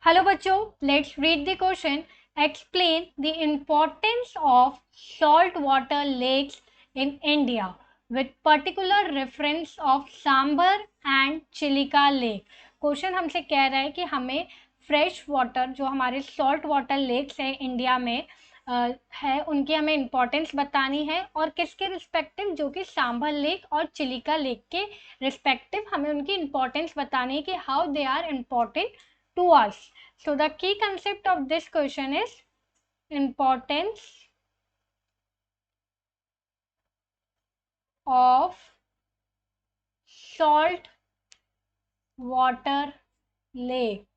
Hello बच्चों, let's read the question. Explain the importance of salt water lakes in India with particular reference of Sambhar and Chilika lake. Question हमसे कह रहा है कि हमें फ्रेश वाटर जो हमारे सॉल्ट वाटर लेक्स हैं इंडिया में है उनकी हमें इम्पोर्टेंस बतानी है और किसके रिस्पेक्टिव, जो कि सांबर लेक और चिलिका लेक के रिस्पेक्टिव हमें उनकी इम्पोर्टेंस बतानी है कि how they are important to us. So the key concept of this question is importance of salt water lake.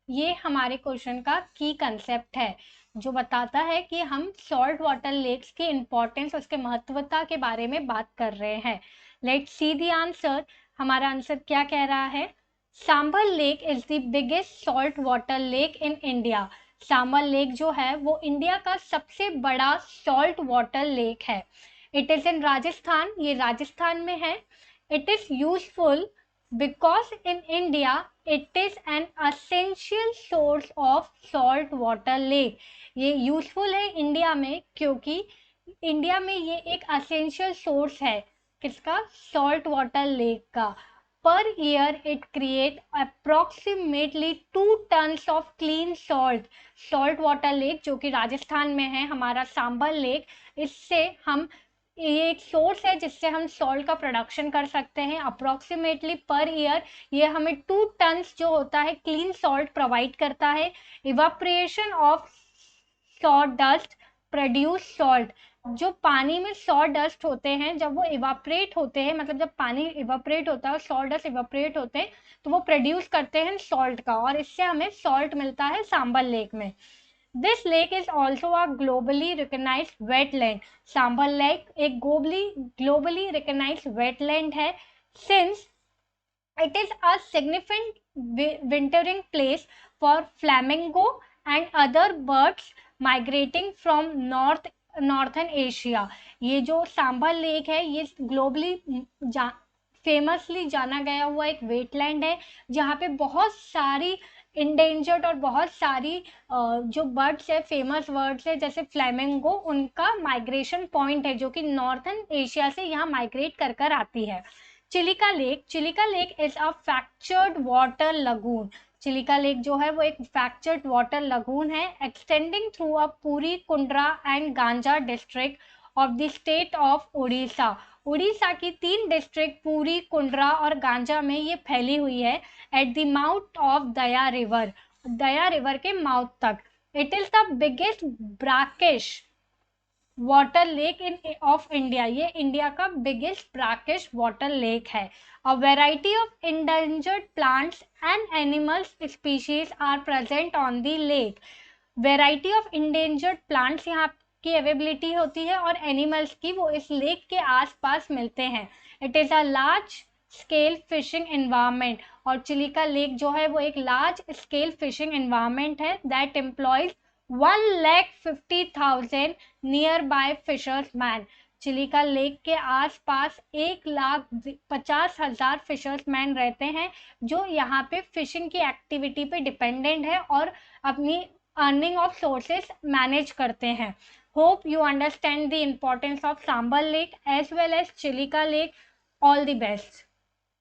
ये हमारे क्वेश्चन का की कंसेप्ट है जो बताता है कि हम सॉल्ट वाटर लेक्स की इम्पोर्टेंस, उसके महत्वता के बारे में बात कर रहे हैं. Let's see the answer. हमारा आंसर क्या कह रहा है? Sambhar lake is the biggest salt water lake in India. Sambhar lake जो है वो इंडिया का सबसे बड़ा सॉल्ट वाटर लेक है. इट इज इन राजस्थान, ये राजस्थान में है. It is useful because in India it is an essential source of salt water lake. ये यूजफुल है इंडिया में क्योंकि इंडिया में ये एक असेंशियल सोर्स है. किसका? सॉल्ट वाटर लेक का. Per year it create approximately 2 tons of clean salt. Salt water lake जो कि राजस्थान में है, हमारा सांबर लेक, इससे हम, ये एक सोर्स है जिससे हम सॉल्ट का प्रोडक्शन कर सकते हैं. अप्रोक्सीमेटली पर ईयर ये हमें 2 टन्स जो होता है क्लीन सॉल्ट प्रोवाइड करता है. Evaporation of saw dust produce salt. जो पानी में सॉ डस्ट होते हैं, जब वो इवापोरेट होते हैं, मतलब जब पानी इवापोरेट होता है और सॉ डस्ट इवापोरेट होते हैं तो वो प्रोड्यूस करते हैं सॉल्ट का, और इससे हमें सॉल्ट मिलता है सांबर लेक में. This lake is also a globally recognized wetland. Sambhar lake एक globally recognized wetland है, since it is a significant wintering place for flamingo and other birds migrating from northern Asia. ये जो सांबर लेक है ये globally famously जाना गया हुआ एक वेटलैंड है जहाँ पे बहुत सारी इंडेंजर्ड और बहुत सारी जो बर्ड्स है, फेमस बर्ड्स है जैसे फ्लैमिंगो, उनका माइग्रेशन पॉइंट है जो कि नॉर्थन एशिया से यहाँ माइग्रेट कर कर आती है. Chilika lake is a fractured water lagoon. Chilika lake जो है वो एक फ्रैक्चर्ड वाटर लगून है एक्सटेंडिंग थ्रू अ पूरी, कुंड्रा एंड गांजा district of the state of Orissa. Orissa की 3 डिस्ट्रिक्ट पूरी, कुंड्रा और गांजा में ये फैली हुई है at the mouth of Daya river के माउथ तक. It is the biggest brackish water lake in of India. ये इंडिया का बिगेस्ट ब्रैकिश वाटर लेक है. A variety of endangered plants and animals species are present on the lake. Variety of endangered plants यहाँ की availability होती है और animals की, वो इस लेक के आसपास मिलते हैं. It is a large scale fishing environment. और चिलिका लेक जो है वो एक लार्ज स्केल फिशिंग एनवायरनमेंट है that employs 1,50,000 near by fishers man. Chilika lake के आसपास 1,50,000 फिशर्स मैन रहते हैं जो यहाँ पे फिशिंग की एक्टिविटी पे डिपेंडेंट है और अपनी अर्निंग ऑफ सोर्सेस मैनेज करते हैं. Hope you understand the importance of Sambar Lake as well as Chilika Lake. All the best.